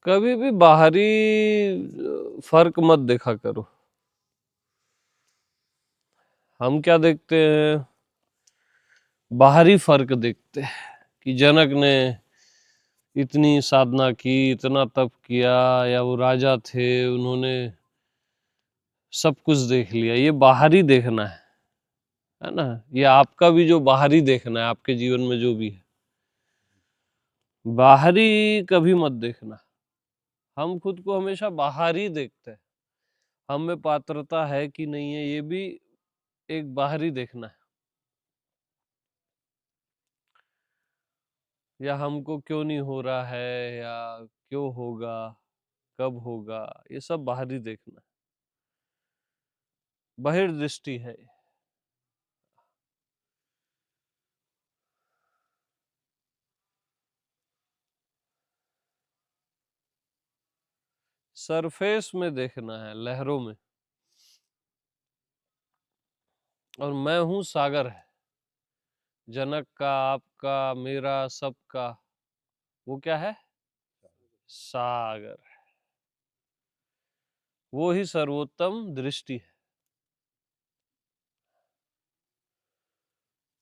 कभी भी बाहरी फर्क मत देखा करो। हम क्या देखते हैं, बाहरी फर्क देखते हैं कि जनक ने इतनी साधना की, इतना तप किया, या वो राजा थे, उन्होंने सब कुछ देख लिया। ये बाहरी देखना है ना। ये आपका भी जो बाहरी देखना है, आपके जीवन में जो भी है, बाहरी कभी मत देखना। हम खुद को हमेशा बाहरी देखते हैं, हम में पात्रता है कि नहीं है, ये भी एक बाहरी देखना है। या हमको क्यों नहीं हो रहा है, या क्यों होगा, कब होगा, ये सब बाहरी देखना, बहिर्दृष्टि है। सरफेस में देखना है, लहरों में। और मैं हूं सागर है, जनक का, आपका, मेरा, सबका, वो क्या है? सागर। वो ही सर्वोत्तम दृष्टि है,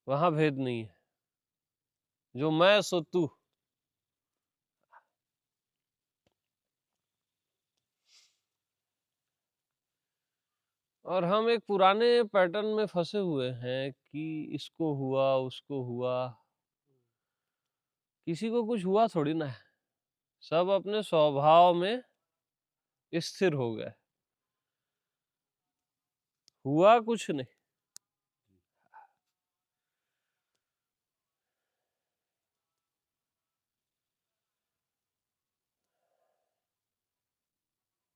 वहां भेद नहीं है। जो मैं सो तू। और हम एक पुराने पैटर्न में फंसे हुए हैं कि इसको हुआ, उसको हुआ। किसी को कुछ हुआ थोड़ी ना है, सब अपने स्वभाव में स्थिर हो गए। हुआ कुछ नहीं।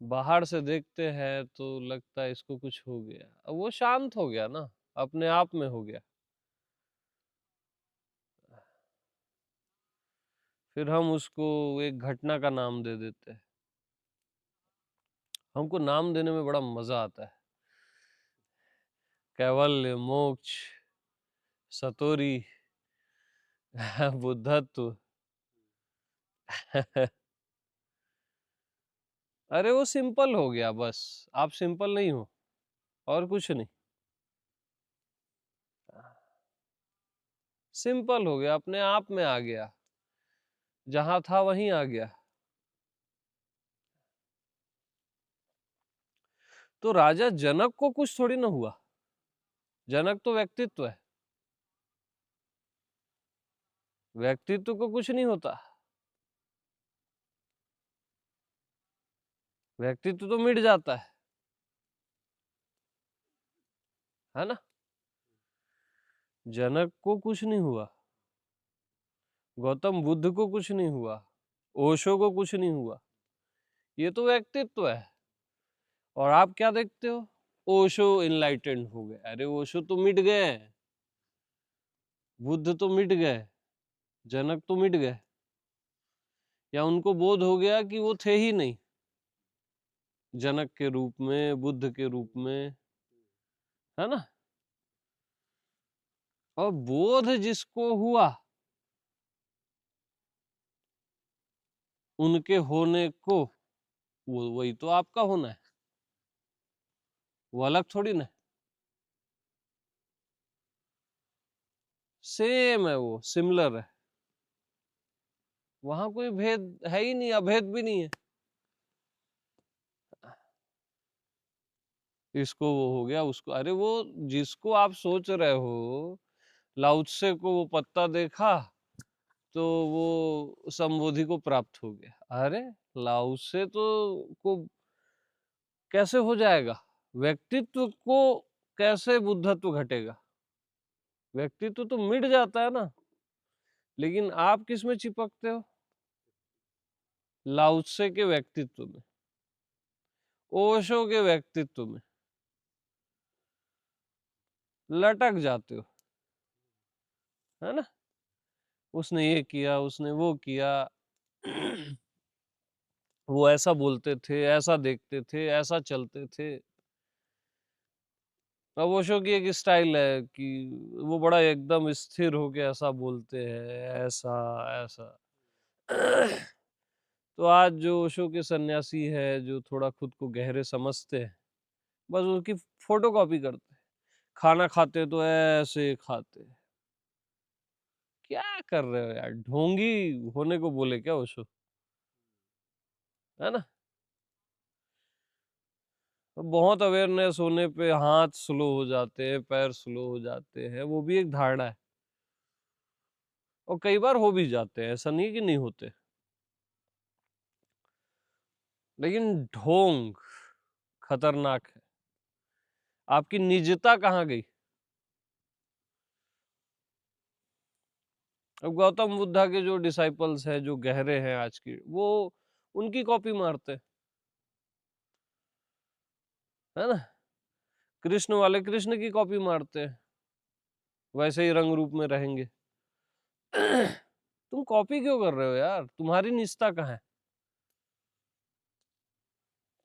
बाहर से देखते हैं तो लगता है इसको कुछ हो गया, अब वो शांत हो गया ना, अपने आप में हो गया। फिर हम उसको एक घटना का नाम दे देते हैं। हमको नाम देने में बड़ा मजा आता है। कैवल्य, मोक्ष, सतोरी, बुद्धत्व। अरे वो सिंपल हो गया बस। आप सिंपल नहीं हो, और कुछ नहीं। सिंपल हो गया, अपने आप में आ गया, जहां था वहीं आ गया। तो राजा जनक को कुछ थोड़ी ना हुआ। जनक तो व्यक्तित्व है, व्यक्तित्व को कुछ नहीं होता। व्यक्तित्व तो मिट जाता है ना। जनक को कुछ नहीं हुआ, गौतम बुद्ध को कुछ नहीं हुआ, ओशो को कुछ नहीं हुआ। ये तो व्यक्तित्व है। और आप क्या देखते हो? ओशो इनलाइटेंड हो गए। अरे ओशो तो मिट गए, बुद्ध तो मिट गए, जनक तो मिट गए। या उनको बोध हो गया कि वो थे ही नहीं, जनक के रूप में, बुद्ध के रूप में, है ना। और बोध जिसको हुआ, उनके होने को, वो वही तो आपका होना है, वो अलग थोड़ी ना। सेम है, वो सिमिलर है। वहां कोई भेद है ही नहीं, अभेद भी नहीं है। इसको वो हो गया, उसको, अरे वो जिसको आप सोच रहे हो, लाउत्से को वो पत्ता देखा तो वो संबोधि को प्राप्त हो गया। अरे लाउत्से तो को कैसे हो जाएगा? व्यक्तित्व को कैसे बुद्धत्व घटेगा? व्यक्तित्व तो मिट जाता है ना। लेकिन आप किस में चिपकते हो? लाउत्से के व्यक्तित्व में, ओशो के व्यक्तित्व में लटक जाते हो, है ना। उसने ये किया, उसने वो किया, वो ऐसा बोलते थे, ऐसा देखते थे, ऐसा चलते थे। अब ओशो की एक स्टाइल है कि वो बड़ा एकदम स्थिर होके ऐसा बोलते हैं, ऐसा ऐसा। तो आज जो ओशो के सन्यासी है, जो थोड़ा खुद को गहरे समझते हैं, बस उसकी फोटोकॉपी करते हैं। खाना खाते तो ऐसे खाते हैं। क्या कर रहे हो यार, ढोंगी होने को बोले क्या ओशो, है ना? तो बहुत अवेयरनेस होने पे हाथ स्लो हो जाते हैं, पैर स्लो हो जाते हैं, वो भी एक धारणा है। और कई बार हो भी जाते हैं, ऐसा नहीं कि नहीं होते। लेकिन ढोंग खतरनाक है। आपकी निजता कहाँ गई? अब गौतम बुद्धा के जो डिसाइपल्स हैं, जो गहरे हैं आज की, वो उनकी कॉपी मारते हैं, है ना? कृष्ण वाले कृष्ण की कॉपी मारते हैं, वैसे ही रंग रूप में रहेंगे। तुम कॉपी क्यों कर रहे हो यार? तुम्हारी निजता कहाँ है?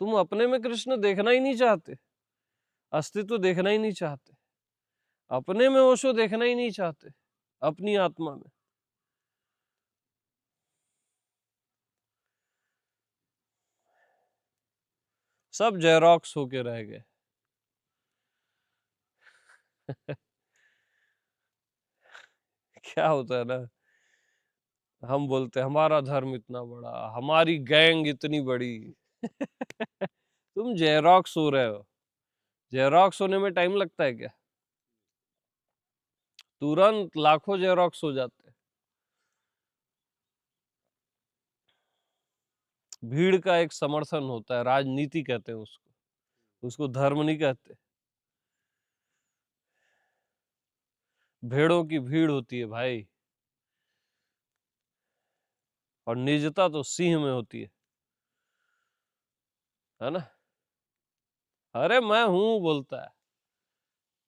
तुम अपने में कृष्ण देखना ही नहीं चाहते, अस्तित्व देखना ही नहीं चाहते, अपने में ओशो देखना ही नहीं चाहते, अपनी आत्मा में। सब जेरोक्स होके रह गए। क्या होता है ना, हम बोलते हैं हमारा धर्म इतना बड़ा, हमारी गैंग इतनी बड़ी। तुम जेरोक्स हो रहे हो। जेरोक्स होने में टाइम लगता है क्या? तुरंत लाखों जेरोक्स हो जाते हैं। भीड़ का एक समर्थन होता है, राजनीति कहते हैं उसको, उसको धर्म नहीं कहते। भेड़ों की भीड़ होती है भाई, और निजता तो सिंह में होती है ना? अरे मैं हूं बोलता है,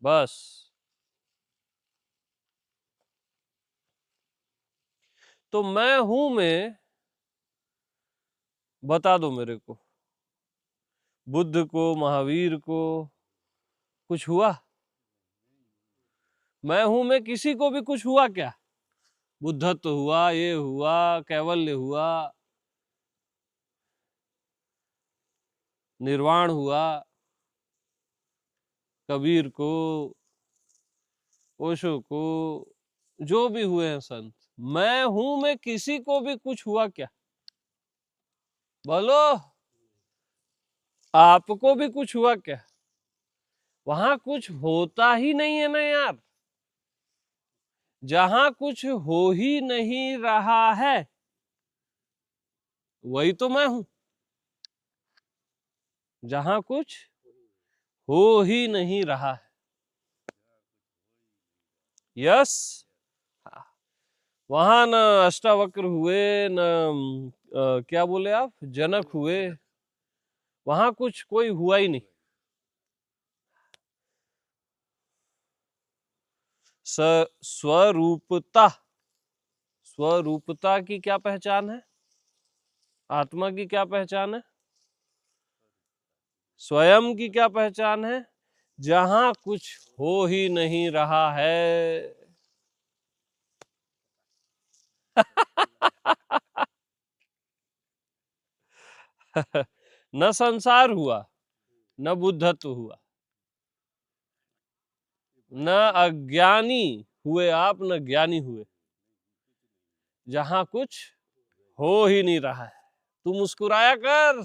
बस। तो मैं हूं में बता दो मेरे को, बुद्ध को, महावीर को कुछ हुआ? मैं हूं में किसी को भी कुछ हुआ क्या? बुद्धत्व हुआ, ये हुआ, कैवल्य हुआ, निर्वाण हुआ, कबीर को, ओशो को, जो भी हुए हैं संत, मैं हूं में किसी को भी कुछ हुआ क्या? बोलो, आपको भी कुछ हुआ क्या? वहां कुछ होता ही नहीं है ना यार। जहां कुछ हो ही नहीं रहा है, वही तो मैं हूं। जहां कुछ हो ही नहीं रहा है, यस, वहां न अष्टावक्र हुए, न क्या बोले आप, जनक हुए, वहां कुछ कोई हुआ ही नहीं। स्वरूपता, स्वरूपता की क्या पहचान है? आत्मा की क्या पहचान है? स्वयं की क्या पहचान है? जहां कुछ हो ही नहीं रहा है। न संसार हुआ, न बुद्धत्व हुआ, न अज्ञानी हुए आप, न ज्ञानी हुए। जहां कुछ हो ही नहीं रहा है। तू मुस्कुराया कर,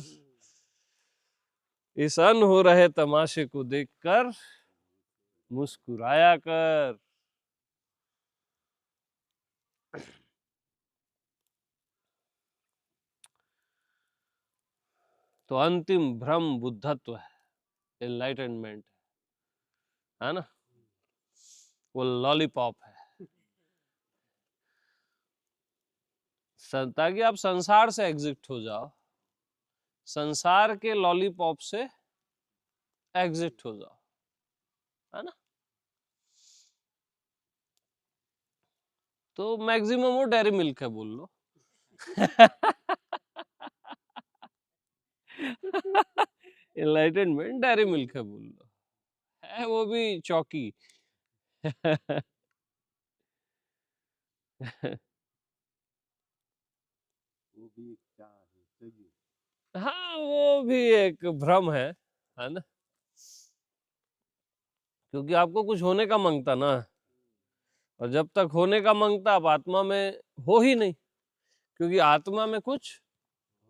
इस अन हो रहे तमाशे को देखकर मुस्कुराया कर। तो अंतिम भ्रम बुद्धत्व है, एनलाइटनमेंट, है ना? वो लॉलीपॉप है, ताकि आप संसार से एग्जिट हो जाओ, संसार के लॉलीपॉप से एग्जिट हो जाओ, है ना? तो मैक्सिमम वो डेयरी मिल्क है बोल लो। एनलाइटनमेंट डेयरी मिल्क है बोल लो, है वो भी चौकी। हाँ, वो भी एक भ्रम है ना? क्योंकि आपको कुछ होने का मांगता ना, और जब तक होने का मांगता आप आत्मा में हो ही नहीं, क्योंकि आत्मा में कुछ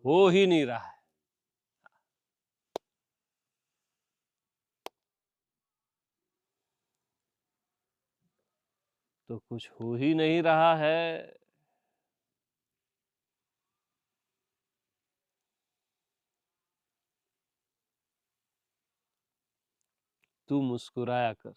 हो ही नहीं रहा है। तो कुछ हो ही नहीं रहा है। तू मुस्कुराया कर।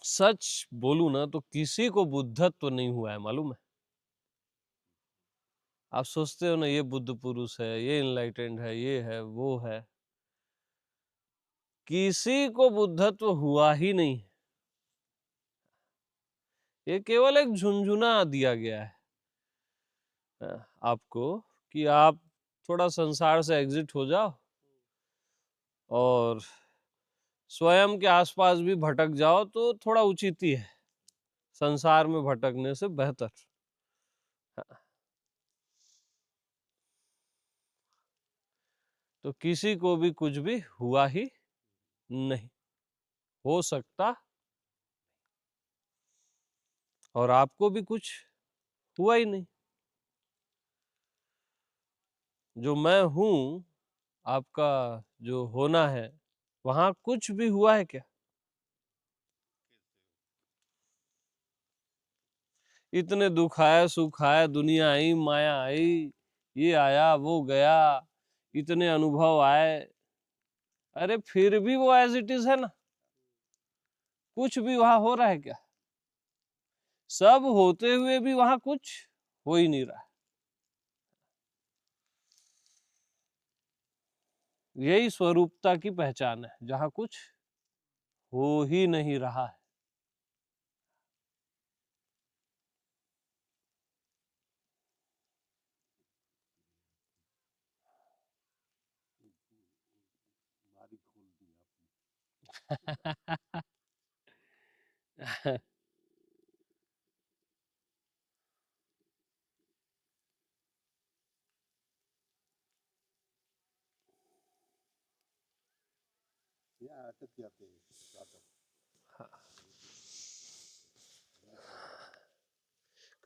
सच बोलूं ना तो किसी को बुद्धत्व नहीं हुआ है, मालूम है? आप सोचते हो ना ये बुद्ध पुरुष है, ये इनलाइटेंड है, ये है, वो है। किसी को बुद्धत्व हुआ ही नहीं। ये केवल एक झुनझुना दिया गया है आपको, कि आप थोड़ा संसार से एग्जिट हो जाओ और स्वयं के आसपास भी भटक जाओ तो थोड़ा उचित ही है, संसार में भटकने से बेहतर। तो किसी को भी कुछ भी हुआ ही नहीं, हो सकता, और आपको भी कुछ हुआ ही नहीं। जो मैं हूं, आपका जो होना है, वहां कुछ भी हुआ है क्या? इतने दुख आए, सुख आए, दुनिया आई, माया आई, ये आया, वो गया, इतने अनुभव आए, अरे फिर भी वो एज इट इज है ना। कुछ भी वहां हो रहा है क्या? सब होते हुए भी वहां कुछ हो ही नहीं रहा। यही स्वरूपता की पहचान है, जहां कुछ हो ही नहीं रहा है।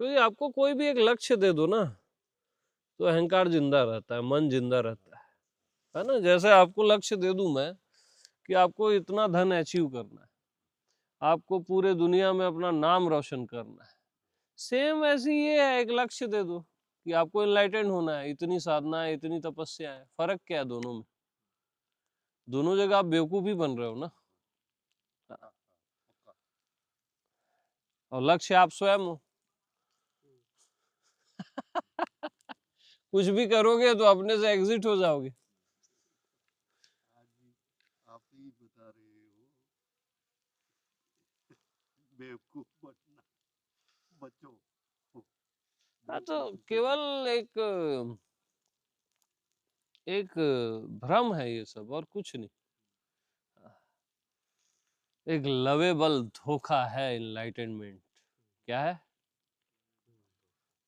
क्योंकि आपको कोई भी एक लक्ष्य दे दो ना, तो अहंकार जिंदा रहता है, मन जिंदा रहता है ना? जैसे आपको लक्ष्य दे दूं मैं कि आपको इतना धन अचीव करना है, आपको पूरे दुनिया में अपना नाम रोशन करना है, सेम ऐसी ये है, एक लक्ष्य दे दो कि आपको एनलाइटेंड होना है, इतनी साधना है, इतनी तपस्या है, फर्क क्या है दोनों में? दोनों जगह आप बेवकूफ ही बन रहे हो ना। और लक्ष्य आप स्वयं हो। कुछ भी करोगे तो अपने से एग्जिट हो जाओगे। हाँ, तो केवल एक एक भ्रम है ये सब, और कुछ नहीं। एक लवेबल धोखा है इनलाइटनमेंट। क्या है?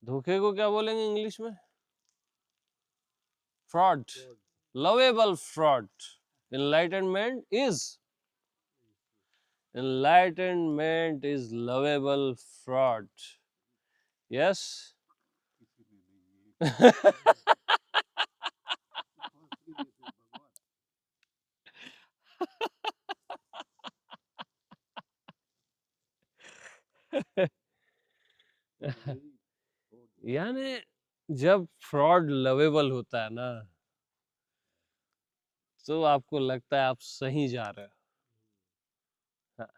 धोखे को क्या बोलेंगे इंग्लिश में? Fraud. Lovable fraud. Enlightenment is enlightenment is lovable fraud. Yes. यानी जब फ्रॉड लवेबल होता है ना, तो आपको लगता है आप सही जा रहे हो। हाँ,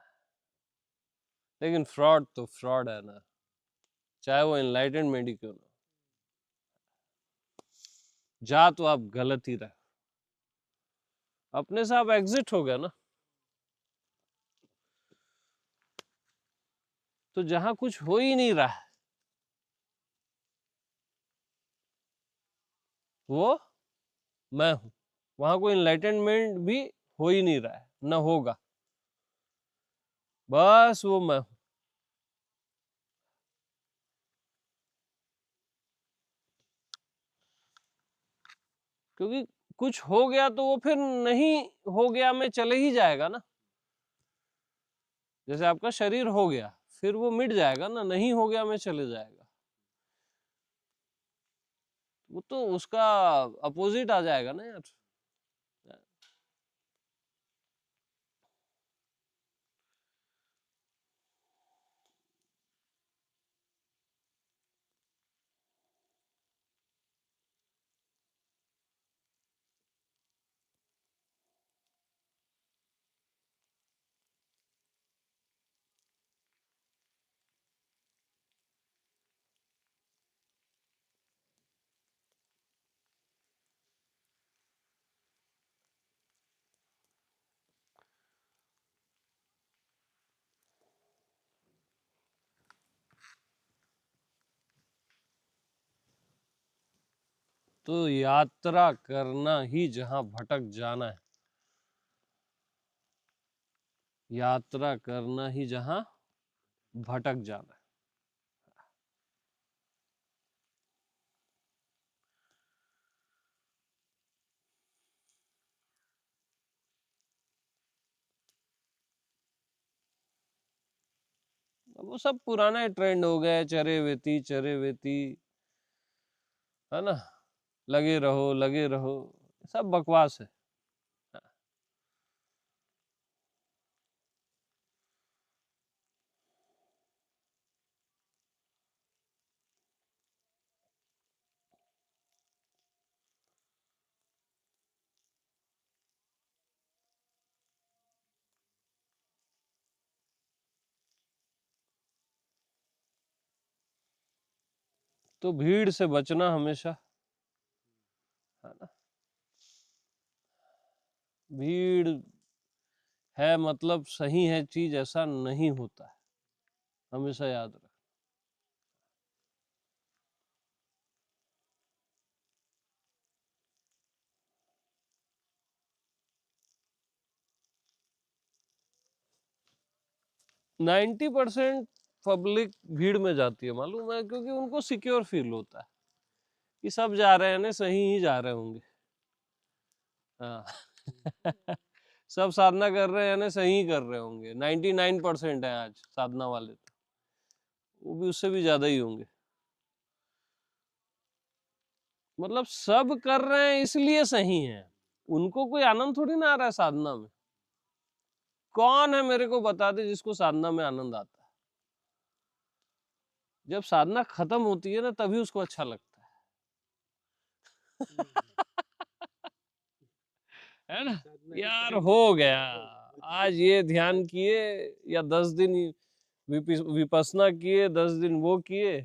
लेकिन फ्रॉड तो फ्रॉड है ना, चाहे वो एनलाइटनमेंट ही क्यों ना। जा तो आप गलत ही रहे, अपने से आप एग्जिट हो गए ना। तो जहां कुछ हो ही नहीं रहा है, वो मैं हूं। वहां कोई एनलाइटनमेंट भी हो ही नहीं रहा है, ना होगा, बस वो मैं हूं। क्योंकि कुछ हो गया तो वो फिर नहीं हो गया में चले ही जाएगा ना। जैसे आपका शरीर हो गया, फिर वो मिट जाएगा ना, नहीं हो गया में चले जाएगा, वो तो उसका अपोजिट आ जाएगा ना यार। तो यात्रा करना ही जहां भटक जाना है, यात्रा करना ही जहां भटक जाना है। अब वो सब पुराना ट्रेंड हो गया है, चरे वेती चरे वेती, है ना, लगे रहो, सब बकवास है। तो भीड़ से बचना हमेशा, है ना। भीड़ है मतलब सही है चीज, ऐसा नहीं होता है, हमेशा याद रख। नाइन्टी परसेंट पब्लिक भीड़ में जाती है, मालूम है, क्योंकि उनको सिक्योर फील होता है कि सब जा रहे हैं ना, सही ही जा रहे होंगे। हाँ सब साधना कर रहे हैं ना, सही ही कर रहे होंगे। 99% है आज साधना वाले तो, वो भी उससे भी ज्यादा ही होंगे। मतलब सब कर रहे हैं इसलिए सही है, उनको कोई आनंद थोड़ी ना आ रहा है साधना में। कौन है मेरे को बता दे जिसको साधना में आनंद आता है? जब साधना खत्म होती है ना, तभी उसको अच्छा लगता है है ना, यार हो गया, आज ये ध्यान किए या 10 दिन विपसना किए, 10 दिन वो किए,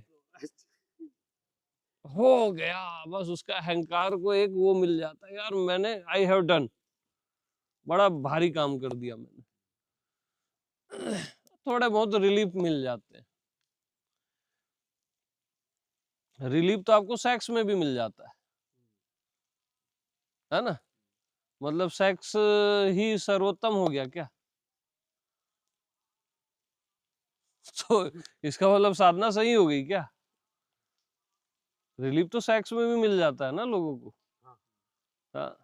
हो गया। बस उसका अहंकार को एक वो मिल जाता है, यार मैंने आई हैव डन, बड़ा भारी काम कर दिया मैंने। थोड़े बहुत रिलीफ मिल जाते हैं। रिलीफ तो आपको सेक्स में भी मिल जाता है ना। मतलब सेक्स ही सर्वोत्तम हो गया क्या? तो इसका मतलब साधना सही हो गई क्या? रिलीफ तो सेक्स में भी मिल जाता है ना लोगों को। हाँ,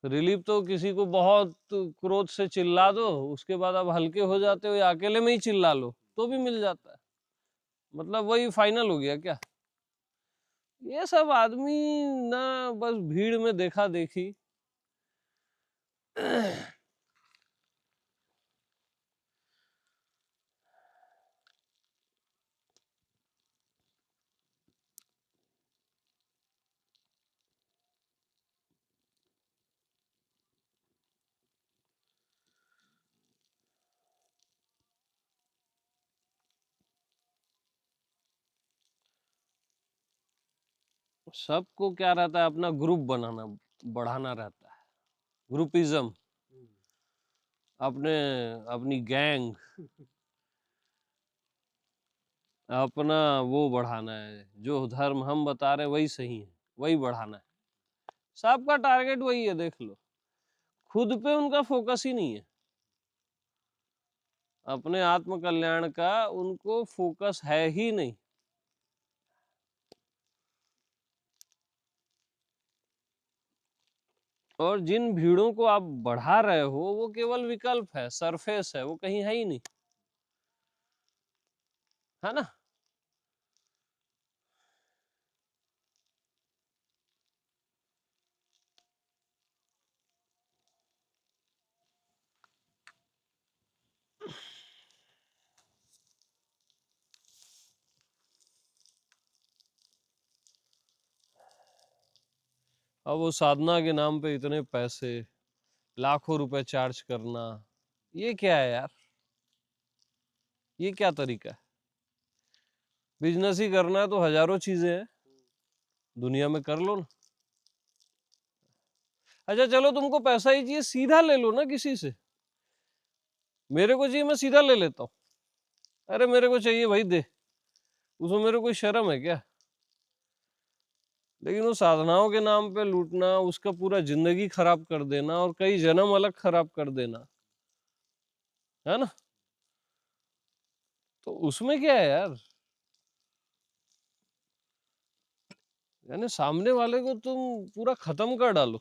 रिलीफ तो किसी को बहुत क्रोध से चिल्ला दो, उसके बाद आप हल्के हो जाते हो, या अकेले में ही चिल्ला लो तो भी मिल जाता है। मतलब वही फाइनल हो गया क्या? ये सब आदमी ना, बस भीड़ में देखा देखी सबको क्या रहता है, अपना ग्रुप बनाना, बढ़ाना रहता है, ग्रुपिज्म, अपने अपनी गैंग, अपना वो बढ़ाना है, जो धर्म हम बता रहे हैं वही सही है, वही बढ़ाना है। सबका टारगेट वही है, देख लो, खुद पे उनका फोकस ही नहीं है, अपने आत्म कल्याण का उनको फोकस है ही नहीं। और जिन भीड़ों को आप बढ़ा रहे हो वो केवल विकल्प है, सरफेस है, वो कहीं है ही नहीं, है ना। अब वो साधना के नाम पे इतने पैसे, लाखों रुपए चार्ज करना, ये क्या है यार, ये क्या तरीका है। बिजनेस ही करना है तो हजारों चीजें हैं दुनिया में, कर लो ना। अच्छा चलो तुमको पैसा ही चाहिए, सीधा ले लो ना किसी से। मेरे को चाहिए, मैं सीधा ले लेता हूँ। अरे मेरे को चाहिए भाई, दे। उसमें मेरे कोई शर्म है क्या। लेकिन वो साधनाओं के नाम पे लूटना, उसका पूरा जिंदगी खराब कर देना और कई जन्म अलग खराब कर देना, है ना। तो उसमें क्या है यार, यानी सामने वाले को तुम पूरा खत्म कर डालो।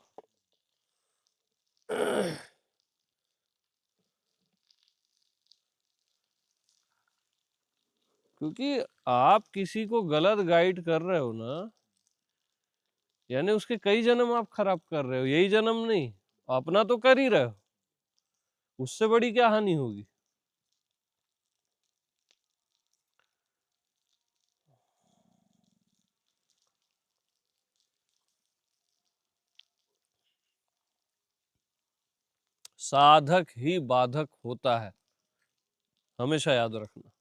क्योंकि आप किसी को गलत गाइड कर रहे हो ना, यानी उसके कई जन्म आप खराब कर रहे हो, यही जन्म नहीं, अपना तो कर ही रहे हो, उससे बड़ी क्या हानि होगी। साधक ही बाधक होता है, हमेशा याद रखना।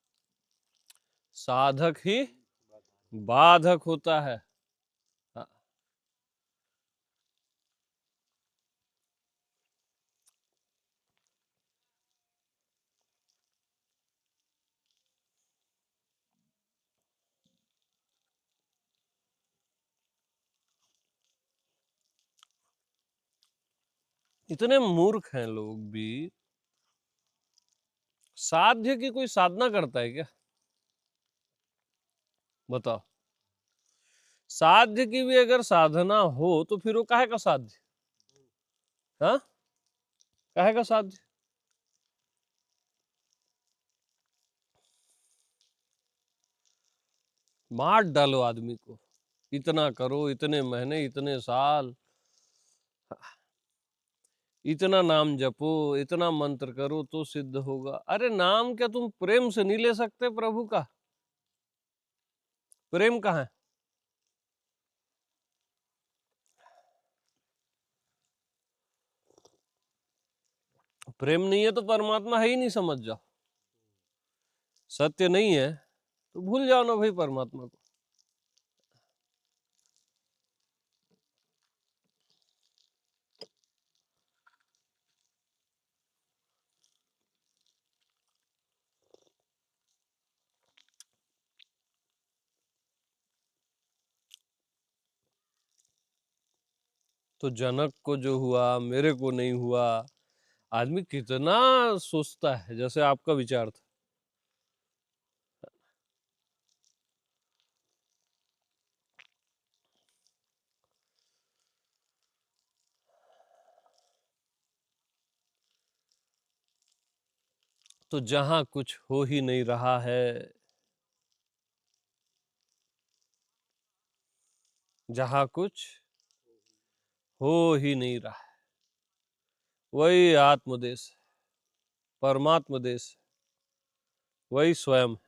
साधक ही बाधक होता है। हाँ, इतने मूर्ख हैं लोग भी। साध्य की कोई साधना करता है क्या, बताओ। साध्य की भी अगर साधना हो तो फिर वो काहे का साध्य, हाँ, काहे का साध्य। मार डालो आदमी को, इतना करो, इतने महीने, इतने साल, इतना नाम जपो, इतना मंत्र करो तो सिद्ध होगा। अरे नाम क्या तुम प्रेम से नहीं ले सकते प्रभु का, प्रेम कहाँ है। प्रेम नहीं है तो परमात्मा है ही नहीं, समझ जाओ। सत्य नहीं है तो भूल जाओ ना भाई परमात्मा को। तो जनक को जो हुआ मेरे को नहीं हुआ, आदमी कितना सोचता है, जैसे आपका विचार था। तो जहां कुछ हो ही नहीं रहा है, जहां कुछ हो ही नहीं रहा है, वही आत्मदेश है, परमात्म देश है, वही स्वयं है।